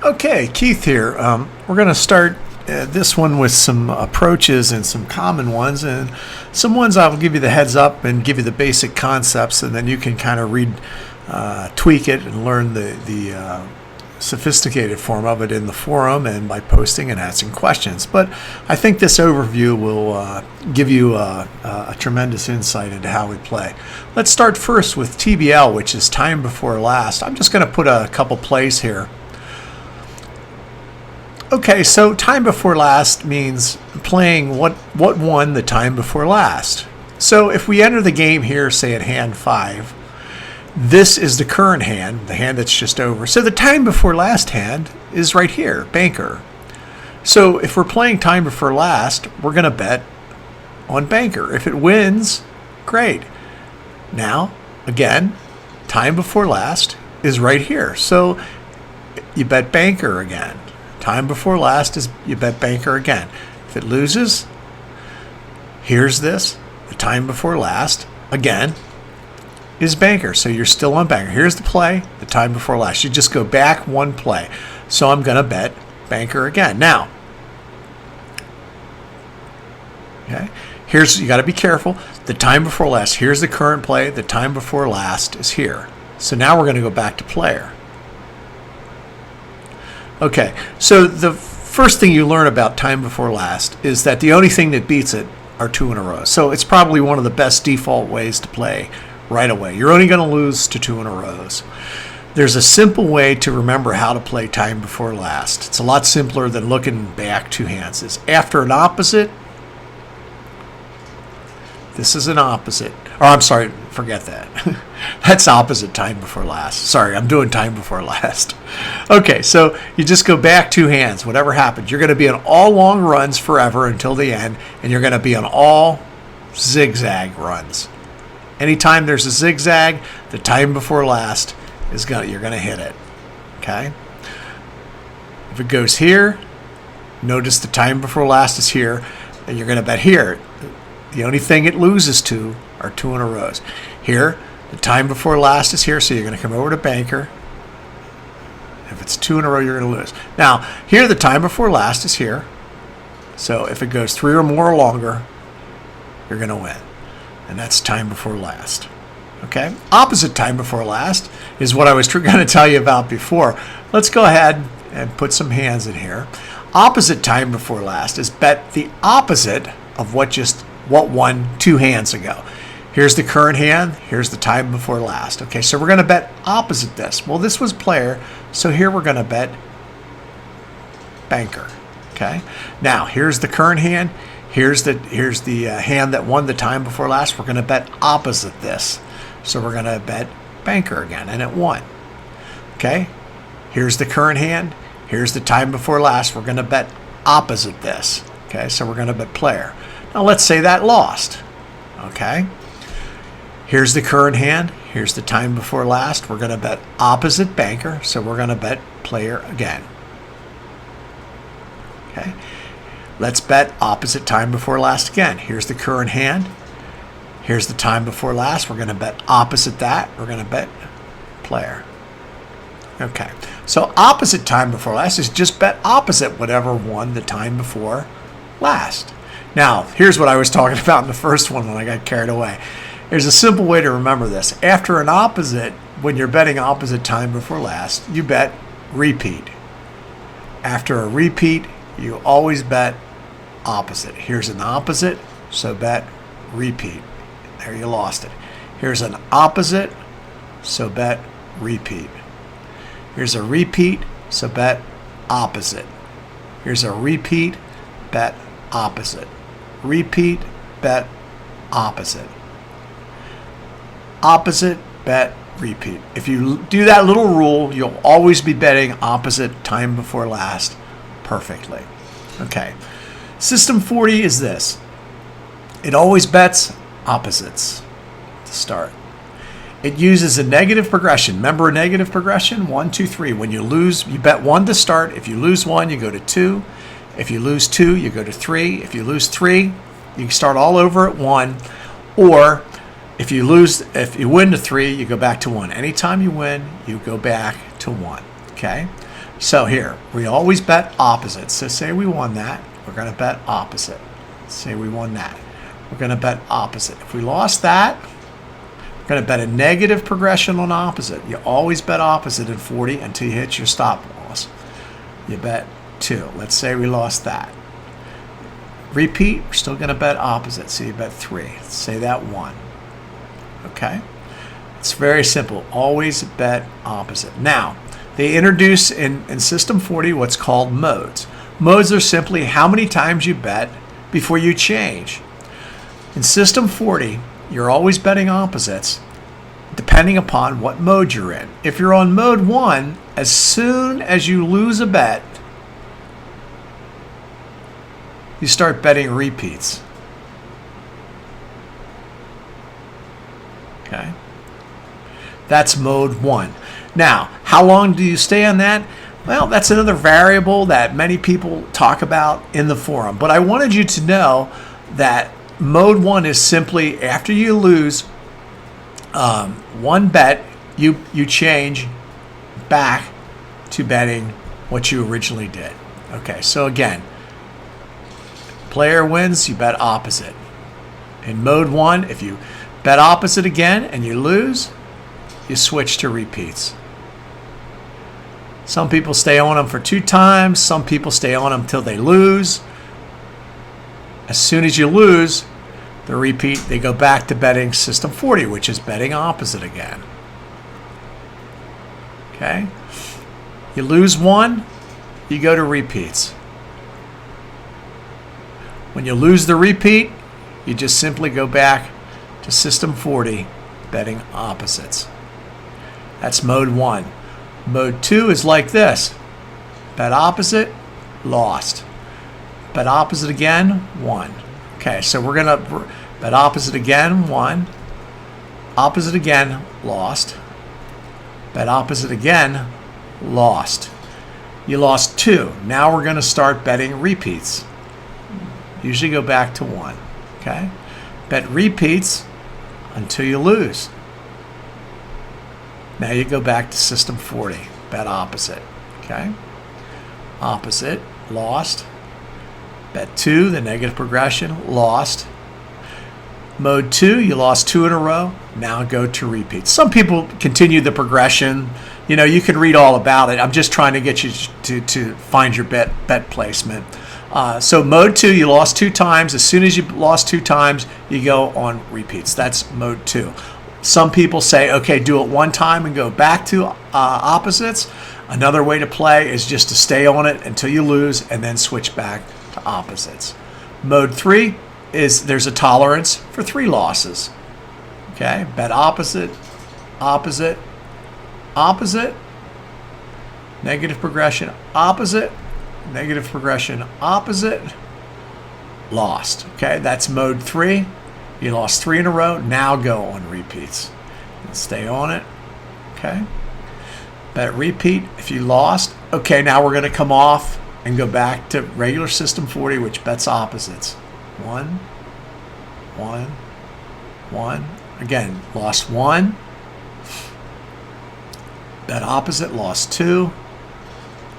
Okay, Keith here. We're going to start this one with some approaches and some common ones, and some ones I'll give you the heads up and give you the basic concepts, and then you can kind of tweak it and learn the sophisticated form of it in the forum and by posting and asking questions. But I think this overview will give you a tremendous insight into how we play. Let's start first with TBL, which is time before last. I'm just going to put a couple plays here. Okay, so time before last means playing what won the time before last. So if we enter the game here, say at hand 5, this is the current hand, the hand that's just over. So the time before last hand is right here, banker. So if we're playing time before last, we're going to bet on banker. If it wins, great. Now, again, time before last is right here. So you bet banker again. Time before last is you bet banker again. If it loses, here's this. The time before last, again, is banker. So you're still on banker. Here's the play, the time before last. You just go back one play. So I'm going to bet banker again. Now, okay, you got to be careful. The time before last, here's the current play. The time before last is here. So now we're going to go back to player. Okay, so the first thing you learn about time before last is that the only thing that beats it are 2 in a row. So it's probably one of the best default ways to play right away. You're only going to lose to 2 in a row. There's a simple way to remember how to play time before last. It's a lot simpler than looking back 2 hands. It's after an opposite. This is an opposite. Or I'm sorry, forget that. That's opposite time before last. Sorry, I'm doing time before last. Okay, so you just go back 2 hands. Whatever happens, you're going to be on all long runs forever until the end, and you're going to be on all zigzag runs. Anytime there's a zigzag, the time before last you're going to hit it. Okay? If it goes here, notice the time before last is here, and you're going to bet here. The only thing it loses to are 2 in a row. Here, the time before last is here, so you're going to come over to banker. If it's 2 in a row, you're going to lose. Now, here the time before last is here. So if it goes 3 or more or longer, you're going to win. And that's time before last. Okay? Opposite time before last is what I was going to tell you about before. Let's go ahead and put some hands in here. Opposite time before last is bet the opposite of what won 2 hands ago. Here's the current hand. Here's the time before last. Okay, so we're going to bet opposite this. Well, this was player, so here we're going to bet banker. Okay. Now here's the current hand. Here's the hand that won the time before last. We're going to bet opposite this. So we're going to bet banker again, and it won. Okay. Here's the current hand. Here's the time before last. We're going to bet opposite this. Okay, so we're going to bet player. Now let's say that lost. Okay. Here's the current hand. Here's the time before last. We're going to bet opposite banker, so we're going to bet player again. Okay. Let's bet opposite time before last again. Here's the current hand. Here's the time before last. We're going to bet opposite that. We're going to bet player. Okay. So opposite time before last is just bet opposite whatever won the time before last. Now, here's what I was talking about in the first one when I got carried away. There's a simple way to remember this. After an opposite, when you're betting opposite time before last, you bet repeat. After a repeat, you always bet opposite. Here's an opposite, so bet repeat. There, you lost it. Here's an opposite, so bet repeat. Here's a repeat, so bet opposite. Here's a repeat, bet opposite. Repeat, bet opposite. Opposite, bet repeat. If you do that little rule, you'll always be betting opposite time before last perfectly. Okay. System 40 is this. It always bets opposites to start. It uses a negative progression. Remember a negative progression? 1, 2, 3. When you lose, you bet 1 to start. If you lose 1, you go to 2. If you lose 2, you go to 3. If you lose 3, you start all over at 1. Or if you win to 3, you go back to 1. Anytime you win, you go back to 1. Okay? So here, we always bet opposite. So say we won that, we're going to bet opposite. Say we won that, we're going to bet opposite. If we lost that, we're going to bet a negative progression on opposite. You always bet opposite in 40 until you hit your stop loss. You bet 2. Let's say we lost that. Repeat, we're still going to bet opposite. So you bet 3. Let's say that 1. Okay? It's very simple. Always bet opposite. Now, they introduce in System 40 what's called modes. Modes are simply how many times you bet before you change. In System 40, you're always betting opposites depending upon what mode you're in. If you're on mode 1, as soon as you lose a bet, you start betting repeats. Okay? That's mode 1. Now, how long do you stay on that? Well, that's another variable that many people talk about in the forum. But I wanted you to know that mode 1 is simply after you lose one bet, you change back to betting what you originally did. Okay, so again, player wins, you bet opposite. In mode 1, if you bet opposite again and you lose, you switch to repeats. Some people stay on them for 2 times. Some people stay on them till they lose. As soon as you lose, the repeat, they go back to betting System 40, which is betting opposite again. Okay? You lose 1, you go to repeats. When you lose the repeat, you just simply go back to System 40, betting opposites. That's mode 1. Mode 2 is like this. Bet opposite, lost. Bet opposite again, won. Okay, so we're going to bet opposite again, won. Opposite again, lost. Bet opposite again, lost. You lost 2. Now we're going to start betting repeats. Usually go back to 1. Okay? Bet repeats until you lose. Now you go back to System 40. Bet opposite. Okay? Opposite, lost. Bet 2, the negative progression, lost. Mode 2, you lost 2 in a row. Now go to repeats. Some people continue the progression. You know, you can read all about it. I'm just trying to get you to find your bet placement. So mode 2, you lost 2 times. As soon as you lost 2 times, you go on repeats. That's mode 2. Some people say, okay, do it 1 time and go back to opposites. Another way to play is just to stay on it until you lose and then switch back to opposites. Mode 3 is there's a tolerance for 3 losses. Okay, bet opposite, opposite, opposite, negative progression, opposite, negative progression, opposite, lost. Okay, that's mode 3. You lost 3 in a row. Now go on repeats. Stay on it. Okay. Bet repeat if you lost. Okay, now we're going to come off and go back to regular System 40, which bets opposites. 1, 1, 1. Again, lost 1. Bet opposite, lost 2.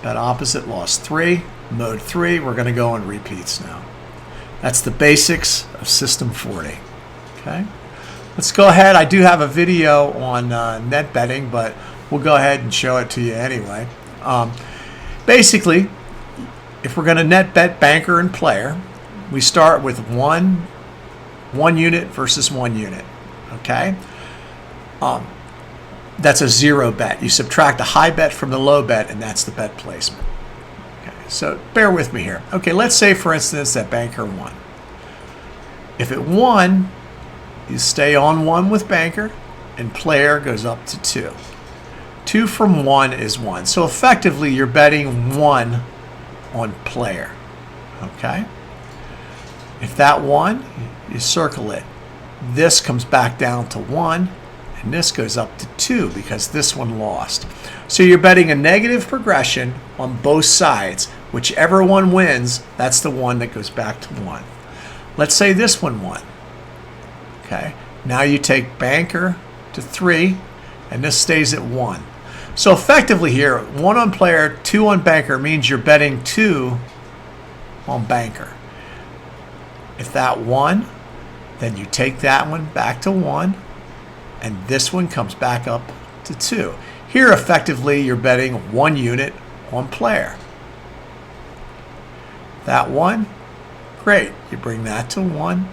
Bet opposite, lost 3. Mode 3, we're going to go on repeats now. That's the basics of System 40. Okay, let's go ahead. I do have a video on net betting, but we'll go ahead and show it to you anyway. Basically, if we're going to net bet banker and player, we start with one unit versus 1 unit. Okay, that's a 0 bet. You subtract the high bet from the low bet, and that's the bet placement. Okay, so bear with me here. Okay, let's say, for instance, that banker won. If it won, you stay on 1 with banker, and player goes up to 2. 2 from 1 is 1. So effectively, you're betting 1 on player. Okay? If that won, you circle it. This comes back down to 1, and this goes up to 2 because this one lost. So you're betting a negative progression on both sides. Whichever one wins, that's the one that goes back to 1. Let's say this one won. Okay, now you take banker to 3, and this stays at 1. So effectively here, 1 on player, 2 on banker means you're betting 2 on banker. If that won, then you take that one back to 1, and this one comes back up to 2. Here, effectively, you're betting 1 unit on player. That one, great. You bring that to 1.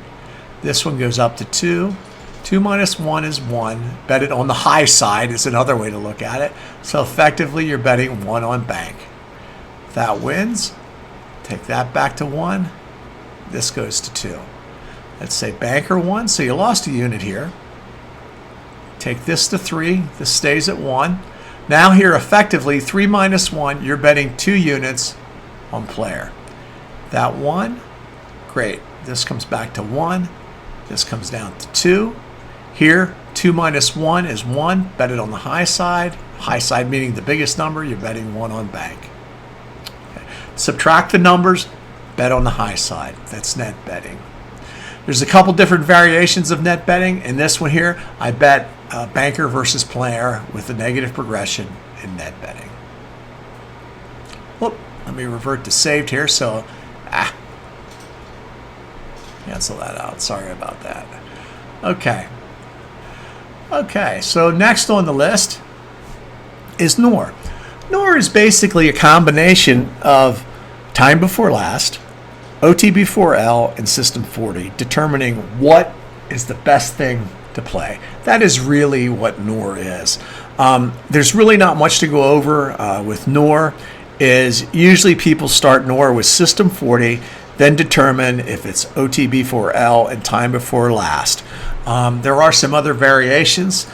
This one goes up to 2. 2 minus 1 is 1. Bet it on the high side is another way to look at it. So effectively, you're betting 1 on bank. If that wins, take that back to 1. This goes to 2. Let's say banker won, so you lost a unit here. Take this to 3. This stays at 1. Now here, effectively, 3 minus 1, you're betting 2 units on player. That 1, great. This comes back to 1. This comes down to 2. Here, 2 minus 1 is 1. Bet it on the high side. High side meaning the biggest number, you're betting 1 on bank. Okay. Subtract the numbers, bet on the high side. That's net betting. There's a couple different variations of net betting. In this one here, I bet banker versus player with a negative progression in net betting. Whoop, let me revert to saved here. So, cancel that out. Sorry about that. Okay, so next on the list is noir. Noir is basically a combination of time before last, OT before L, and system 40, determining what is the best thing to play. That is really what noir is. There's really not much to go over with noir. Is usually people start noir with system 40, then determine if it's OT before L and time before last. There are some other variations.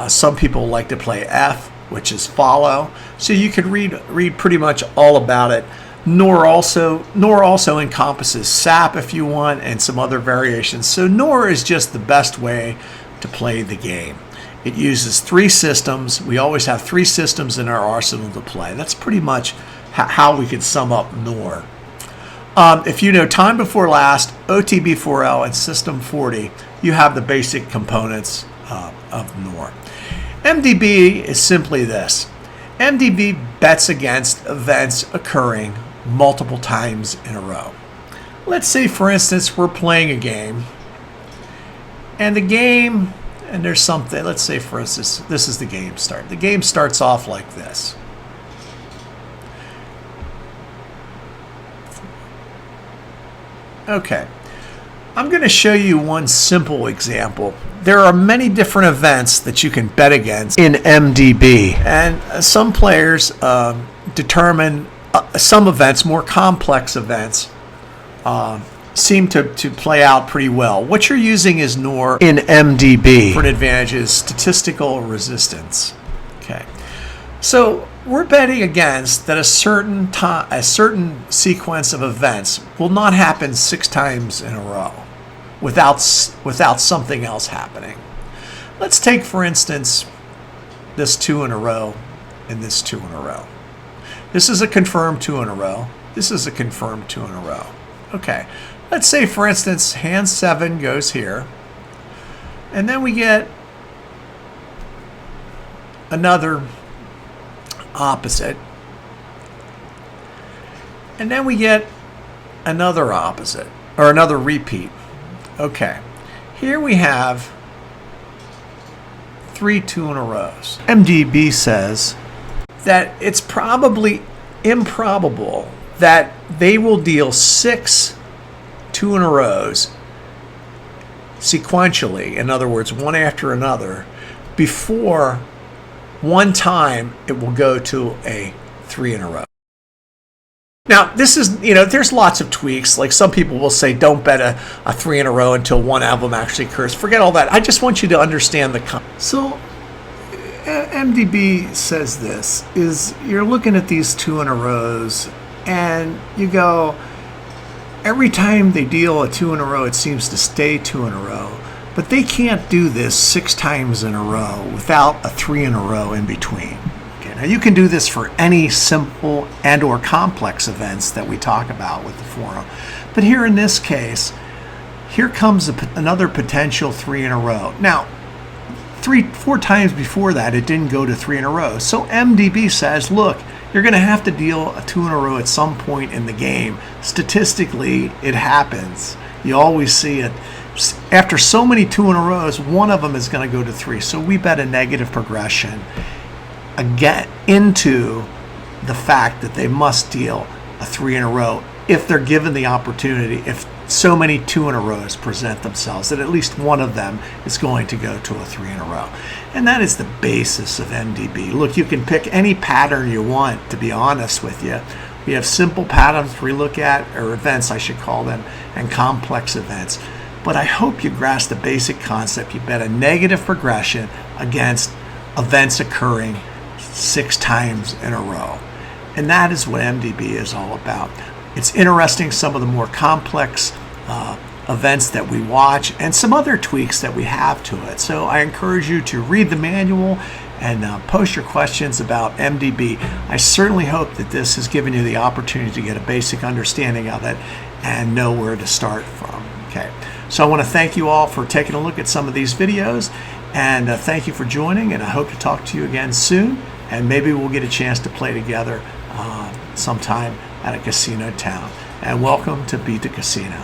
Some people like to play F, which is follow. So you could read pretty much all about it. Noir also encompasses SAP if you want, and some other variations. So noir is just the best way to play the game. It uses 3 systems. We always have 3 systems in our arsenal to play. That's pretty much how we could sum up noir. If you know time before last, OT before L, and system 40, you have the basic components of noir. MDB is simply this. MDB bets against events occurring multiple times in a row. Let's say, for instance, we're playing a game, and there's something, let's say, for instance, this is the game start. The game starts off like this. Okay, I'm going to show you one simple example. There are many different events that you can bet against in MDB, and some players determine some events, more complex events, seem to play out pretty well. What you're using is noir in MDB. For an advantage is statistical resistance. Okay, so we're betting against that a certain sequence of events will not happen 6 times in a row without something else happening. Let's take, for instance, this 2 in a row and this 2 in a row. This is a confirmed 2 in a row. This is a confirmed 2 in a row. Okay, let's say, for instance, hand 7 goes here, and then we get another opposite, and then we get another opposite, or another repeat. Okay, here we have 3 2 in a rows. MDB says that it's probably improbable that they will deal 6 2 in a rows sequentially, in other words, one after another, before one time it will go to a 3 in a row. Now, this is, there's lots of tweaks. Like some people will say, don't bet a 3 in a row until one of them actually occurs. Forget all that. I just want you to understand the So, MDB says this, is you're looking at these 2 in a rows, and you go, every time they deal a 2 in a row, it seems to stay 2 in a row. But they can't do this 6 times in a row without a 3 in a row in between. Okay, now you can do this for any simple and or complex events that we talk about with the forum. But here in this case, here comes another potential 3 in a row. Now, 4 times before that, it didn't go to 3 in a row. So MDB says, look, you're going to have to deal a 2 in a row at some point in the game. Statistically, it happens. You always see it. After so many 2 in a rows, one of them is going to go to 3. So we bet a negative progression again into the fact that they must deal a 3 in a row if they're given the opportunity, if so many 2 in a rows present themselves, that at least one of them is going to go to a 3 in a row. And that is the basis of MDB. Look, you can pick any pattern you want, to be honest with you. We have simple patterns we look at, or events I should call them, and complex events. But I hope you grasp the basic concept. You bet a negative progression against events occurring 6 times in a row. And that is what MDB is all about. It's interesting, some of the more complex events that we watch and some other tweaks that we have to it. So I encourage you to read the manual and post your questions about MDB. I certainly hope that this has given you the opportunity to get a basic understanding of it and know where to start from. Okay, so I want to thank you all for taking a look at some of these videos, and thank you for joining, and I hope to talk to you again soon, and maybe we'll get a chance to play together sometime at a casino town. And welcome to Beat the Casino.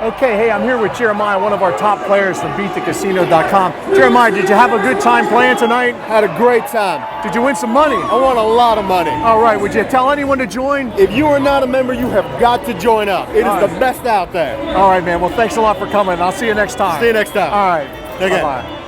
Okay, hey, I'm here with Jeremiah, one of our top players from BeatTheCasino.com. Jeremiah, did you have a good time playing tonight? Had a great time. Did you win some money? I won a lot of money. All right, would you tell anyone to join? If you are not a member, you have got to join up. It is the best out there. All right, man. Well, thanks a lot for coming. I'll see you next time. See you next time. All right. Okay. Bye-bye.